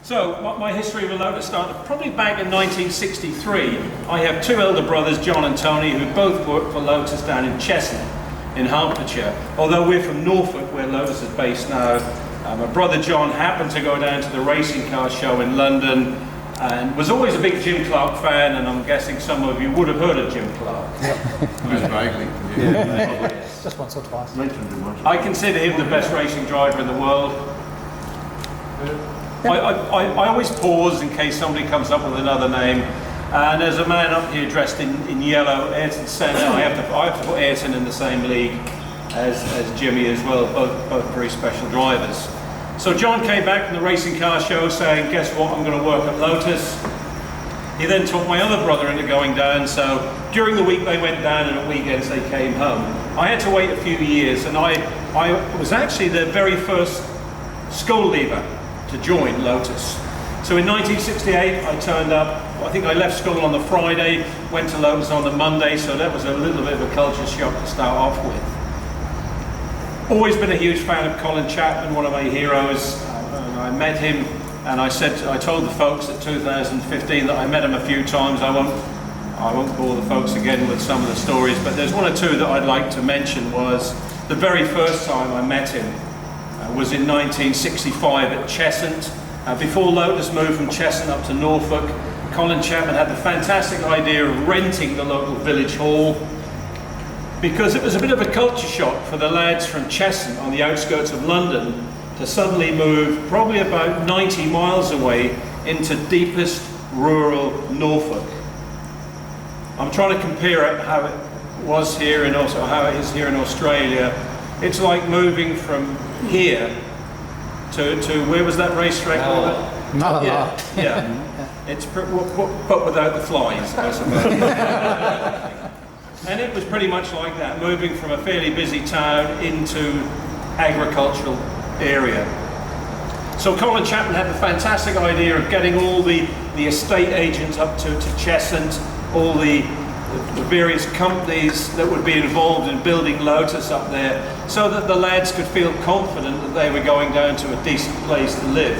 So, my history with Lotus started probably back in 1963. I have two elder brothers, John and Tony, who both worked for Lotus down in Cheshunt, in Hertfordshire. Although we're from Norfolk, where Lotus is based now, my brother John happened to go down to the racing car show in London and was always a big Jim Clark fan, and I'm guessing some of you would have heard of Jim Clark. Yep. Most vaguely. Just once or twice. I consider him the best racing driver in the world. I always pause in case somebody comes up with another name, and there's a man up here dressed in yellow, Ayrton Senna. I have to put Ayrton in the same league as Jimmy as well, both very special drivers. So John came back from the racing car show saying, guess what, I'm going to work at Lotus. He then talked my other brother into going down, so during the week they went down and at weekends they came home. I had to wait a few years, and I was actually the very first school leaver to join Lotus. So in 1968 I turned up. I think I left school on the Friday, went to Lotus on the Monday, so that was a little bit of a culture shock to start off with. Always been a huge fan of Colin Chapman, one of my heroes. I met him and I told the folks at 2015 that I met him a few times. I won't bore the folks again with some of the stories, but there's one or two that I'd like to mention. Was the very first time I met him was in 1965 at Cheshunt. Before Lotus moved from Cheshunt up to Norfolk, Colin Chapman had the fantastic idea of renting the local village hall, because it was a bit of a culture shock for the lads from Cheshunt on the outskirts of London to suddenly move probably about 90 miles away into deepest rural Norfolk. I'm trying to compare it how it was here and also how it is here in Australia. It's like moving from here to where was that racetrack? Yeah. It's but without the flies, I suppose. And it was pretty much like that, moving from a fairly busy town into agricultural area. So Colin Chapman had the fantastic idea of getting all the estate agents up to Cheshunt, all the various companies that would be involved in building Lotus up there, so that the lads could feel confident that they were going down to a decent place to live.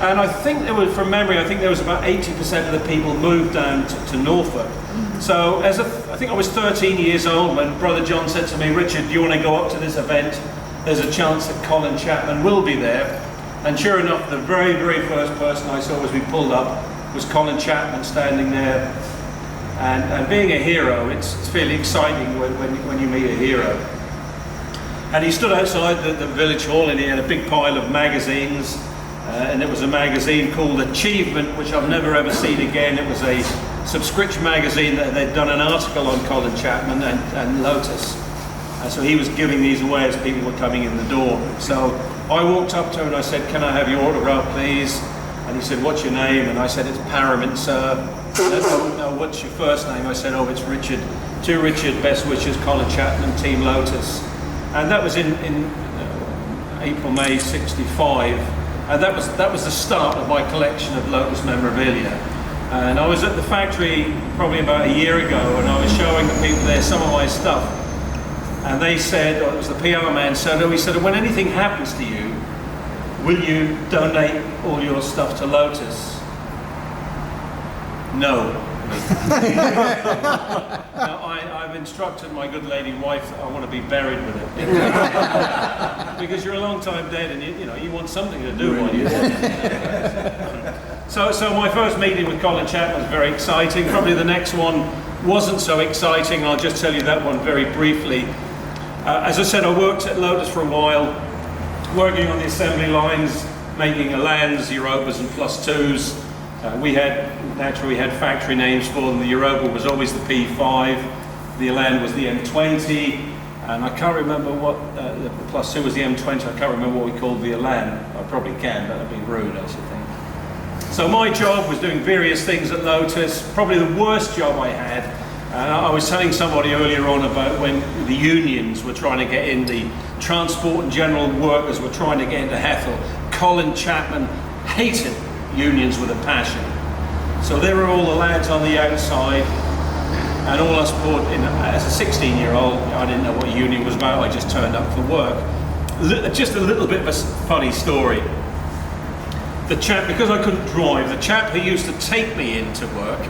And I think there was, from memory, I think there was about 80% of the people moved down to Norfolk. So I think I was 13 years old when Brother John said to me, Richard, do you want to go up to this event? There's a chance that Colin Chapman will be there. And sure enough, the very, very first person I saw as we pulled up was Colin Chapman standing there. And being a hero, it's fairly exciting when you meet a hero. And he stood outside the village hall and he had a big pile of magazines. And it was a magazine called Achievement, which I've never ever seen again. It was a subscription magazine that they'd done an article on Colin Chapman and Lotus. So he was giving these away as people were coming in the door. So I walked up to him and I said, can I have your autograph, please? And he said, what's your name? And I said, it's Parramint, sir. No, what's your first name? I said, oh, it's Richard. To Richard, best wishes, Colin Chapman, Team Lotus. And that was in April, May '65. And that was the start of my collection of Lotus memorabilia. And I was at the factory probably about a year ago, and I was showing the people there some of my stuff. And they said, or it was the PR man said, he said, when anything happens to you, will you donate all your stuff to Lotus? No. Now, I've instructed my good lady wife that I want to be buried with it. Because you're a long time dead and you want something to do while you're dead. So my first meeting with Colin Chapman was very exciting. Probably the next one wasn't so exciting. I'll just tell you that one very briefly. As I said, I worked at Lotus for a while, working on the assembly lines, making Elans, Europas and plus twos. We had factory names for them. The Europa was always the P5, the Elan was the M20, and I can't remember what, the plus two was the M20, I can't remember what we called the Elan. I probably can, but that'd be rude, I should think. So my job was doing various things at Lotus. Probably the worst job I had, I was telling somebody earlier on about when the unions were trying to get in, the transport and general workers were trying to get into Hethel. Colin Chapman hated unions with a passion. So there were all the lads on the outside and all us poor, as a 16-year-old, I didn't know what a union was about, I just turned up for work. Just a little bit of a funny story. the chap, because I couldn't drive, the chap who used to take me into work,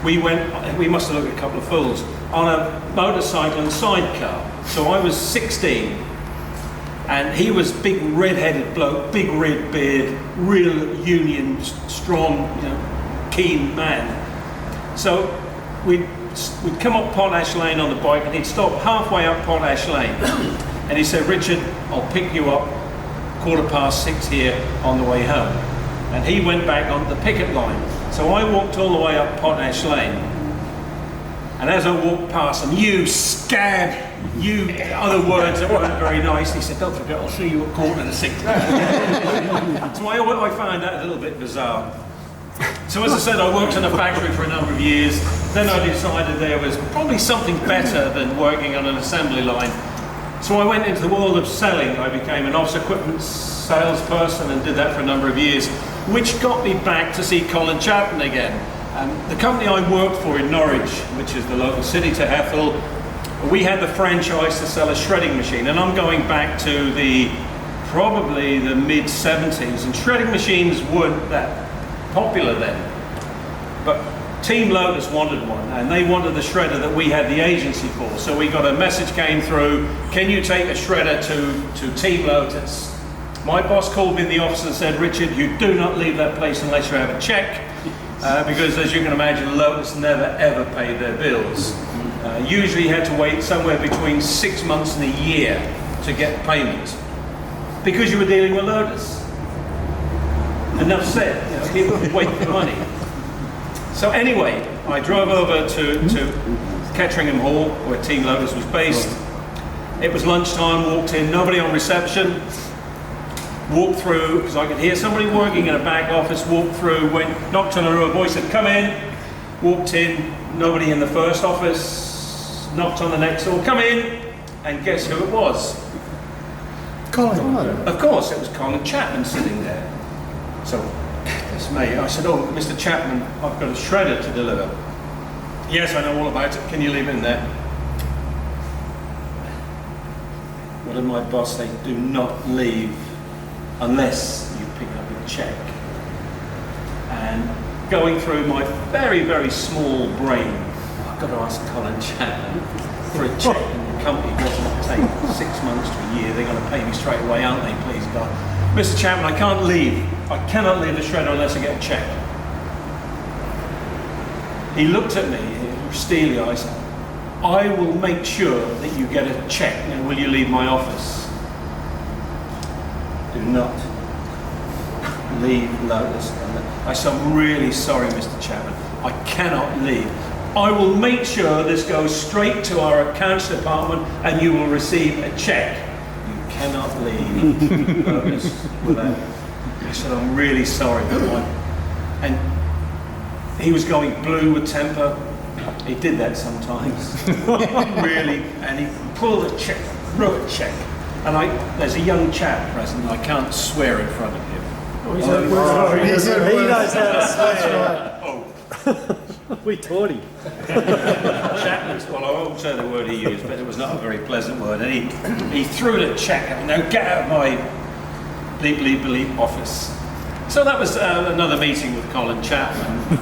we must have looked at a couple of fools, on a motorcycle and sidecar. So I was 16, and he was big red-headed bloke, big red beard, real union, strong, keen man. So we'd come up Potash Lane on the bike, and he'd stop halfway up Potash Lane, and he said, "Richard, I'll pick you up 6:15 here on the way home." And he went back on the picket line. So I walked all the way up Potash Lane, and as I walked past him, "You scab," other words that weren't very nice. He said, "Don't forget, I'll see you at 6:45. So I found that a little bit bizarre. So as I said, I worked in a factory for a number of years. Then I decided there was probably something better than working on an assembly line. So I went into the world of selling. I became an office equipment salesperson and did that for a number of years, which got me back to see Colin Chapman again. The company I worked for in Norwich, which is the local city to Hethel, we had the franchise to sell a shredding machine, and I'm going back to probably the mid-70s, and shredding machines weren't that popular then. But Team Lotus wanted one, and they wanted the shredder that we had the agency for. So we got a message came through, "Can you take a shredder to Team Lotus?" My boss called me in the office and said, "Richard, you do not leave that place unless you have a check," because as you can imagine, Lotus never ever paid their bills. Usually you had to wait somewhere between 6 months and a year to get payment, because you were dealing with Lotus. Enough said, people would wait for money. So anyway, I drove over to Ketteringham Hall, where Team Lotus was based. It was lunchtime, walked in, nobody on reception. Walked through, because I could hear somebody working in a back office, walked through, knocked on the door, a voice said, "Come in." Walked in, nobody in the first office, knocked on the next door, "Come in," and guess who it was? Colin. Of course, it was Colin Chapman sitting there. So, that's me. I said, "Oh, Mr. Chapman, I've got a shredder to deliver." "Yes, I know all about it. Can you leave it in there?" What did my boss say? "Do not leave unless you pick up a check." And going through my very, very small brain, I've got to ask Colin Chapman for a check, and the company doesn't take 6 months to a year. They're going to pay me straight away, aren't they? Please, God. "Mr. Chapman, I can't leave. I cannot leave the shredder unless I get a check." He looked at me, steely eyes. "I will make sure that you get a check. Now, will you leave my office?" "Do not leave Lotus." I said, "I'm really sorry, Mr. Chapman. I cannot leave. I will make sure this goes straight to our accounts department and you will receive a check. You cannot leave Lotus without." I said, "I'm really sorry." And he was going blue with temper. He did that sometimes. Really. And he pulled a check, wrote a check. And there's a young chap present, I can't swear in front of him. He knows how to swear. Oh. We taught him. Chapman's, well, I won't say the word he used, but it was not a very pleasant word. And he threw the check at me. "Now get out of my bleep, bleep, bleep office." So that was another meeting with Colin Chapman.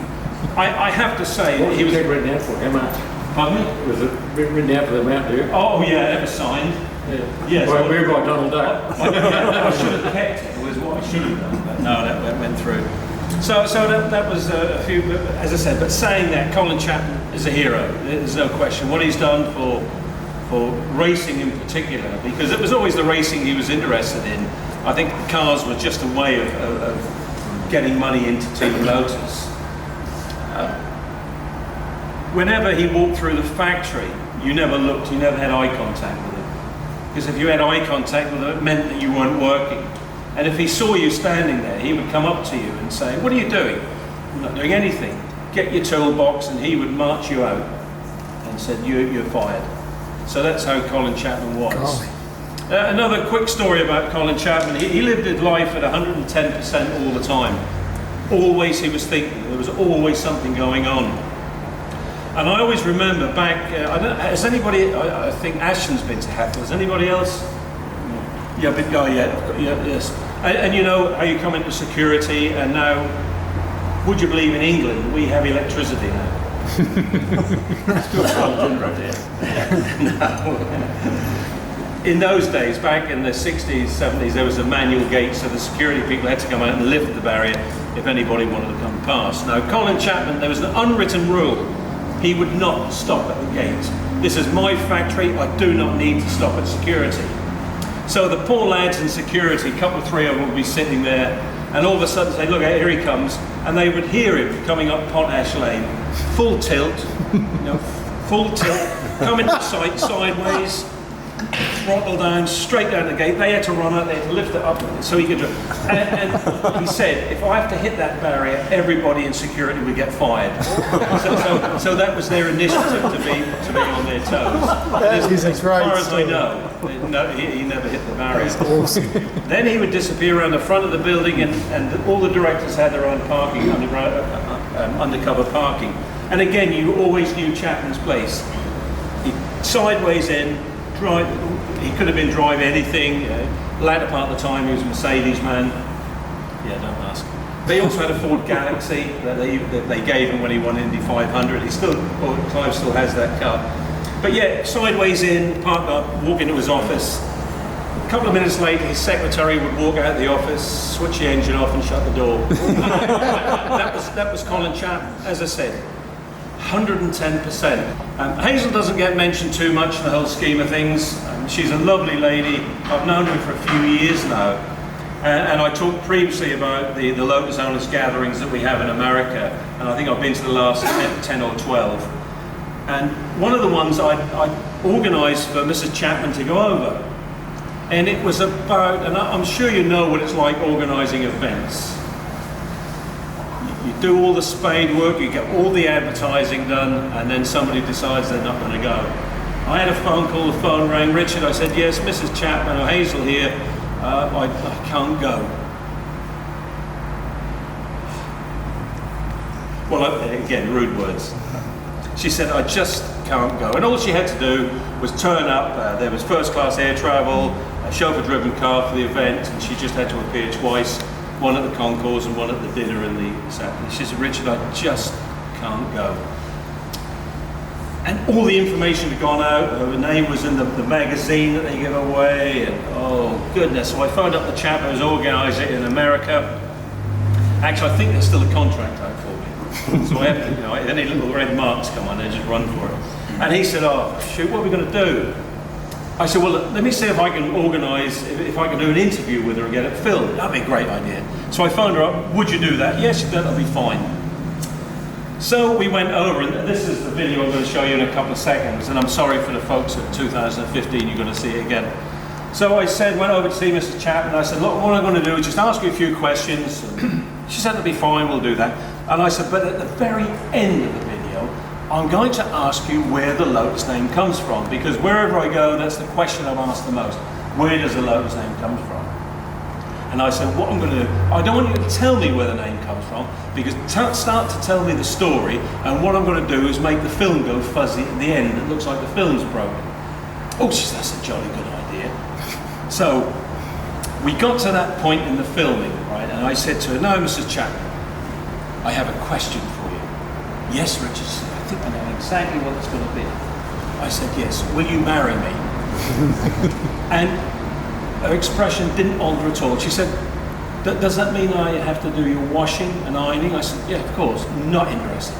I have to say, What was he was. the check written out for? How much? Pardon me? Was it written out for the amount, do you? Oh yeah, it was signed. Yeah. Yes. Well, we're by Donald Duck. I should have kept it. Was what I should have done. But no, that went through. So that was a few. As I said, but saying that, Colin Chapman is a hero. There's no question. What he's done for racing in particular, because it was always the racing he was interested in. I think cars were just a way of getting money into Team Lotus. Whenever he walked through the factory, you never looked, you never had eye contact with him. Because if you had eye contact with him, it meant that you weren't working. And if he saw you standing there, he would come up to you and say, "What are you doing?" "I'm not doing anything." "Get your toolbox," and he would march you out and said, "You're fired." So that's how Colin Chapman was. Another quick story about Colin Chapman. He lived his life at 110% all the time. Always he was thinking. There was always something going on. And I always remember back, has anybody, I think Ashton's been to Hethel, has anybody else? Yeah, but yes. And you know how you come into security, and now, would you believe in England, we have electricity now. In those days, back in the 60s, 70s, there was a manual gate, so the security people had to come out and lift the barrier if anybody wanted to come past. Now, Colin Chapman, there was an unwritten rule. He would not stop at the gate. This is my factory, I do not need to stop at security. So the poor lads in security, a couple, three of them would be sitting there, and all of a sudden say, look, here he comes, and they would hear him coming up Potash Lane, full tilt, full tilt, coming to sight sideways, throttle down, straight down the gate. They had to run out, they had to lift it up so he could drive. And he said, if I have to hit that barrier, everybody in security would get fired. So that was their initiative to be on their toes. As far as I know, he never hit the barrier. That's awesome. Then he would disappear around the front of the building, and all the directors had their own parking, undercover parking. And again, you always knew Chapman's place. Sideways in, he could have been driving anything. Latter part of the time, he was a Mercedes man. Yeah, don't ask. They also had a Ford Galaxy that they gave him when he won Indy 500. Clive still has that car. But yeah, sideways in, park up, walk into his office. A couple of minutes later, his secretary would walk out of the office, switch the engine off, and shut the door. that was Colin Chapman, as I said. 110%. Hazel doesn't get mentioned too much in the whole scheme of things. She's a lovely lady. I've known her for a few years now. And I talked previously about the Lotus owners gatherings that we have in America. And I think I've been to the last 10 or 12. And one of the ones I organised for Mrs. Chapman to go over. And it was about, and I'm sure you know what it's like organising events. You do all the spade work, you get all the advertising done, and then somebody decides they're not going to go. I had a phone call, the phone rang. Richard, I said, yes, Mrs. Chapman or Hazel here, I can't go. Well, again, rude words. She said, I just can't go. And all she had to do was turn up. There was first class air travel, a chauffeur-driven car for the event, and she just had to appear twice. One at the concourse and one at the dinner in the Saturday. She said, Richard, I just can't go. And all the information had gone out. Her name was in the magazine that they give away, and oh goodness. So I phoned up the chap who was organising it in America. Actually, I think there's still a contract out for me. So I have to, any little red marks come on, I just run for it. And he said, oh shoot, what are we going to do? I said, well, let me see if I can organise, if I can do an interview with her and get it filmed. That'd be a great idea. So I phoned her up, would you do that? Yes, that'll be fine. So we went over, and this is the video I'm going to show you in a couple of seconds, and I'm sorry for the folks at 2015, you're going to see it again. So I went over to see Mrs. Chapman, I said, look, what I'm going to do is just ask you a few questions. She said, it'll be fine, we'll do that. And I said, but at the very end of the video, I'm going to ask you where the Lotus name comes from, because wherever I go, that's the question I'm asked the most. Where does the Lotus name come from? And I said, what I'm going to do, I don't want you to tell me where the name comes from, because start to tell me the story, and what I'm going to do is make the film go fuzzy at the end. It looks like the film's broken. Oh, she said, that's a jolly good idea. So we got to that point in the filming, right, and I said to her, no, Mrs. Chapman, I have a question for you. Yes, Richard. I think I know exactly what it's going to be. I said, yes, will you marry me? And her expression didn't alter at all. She said, does that mean I have to do your washing and ironing? I said, yeah, of course, not interested.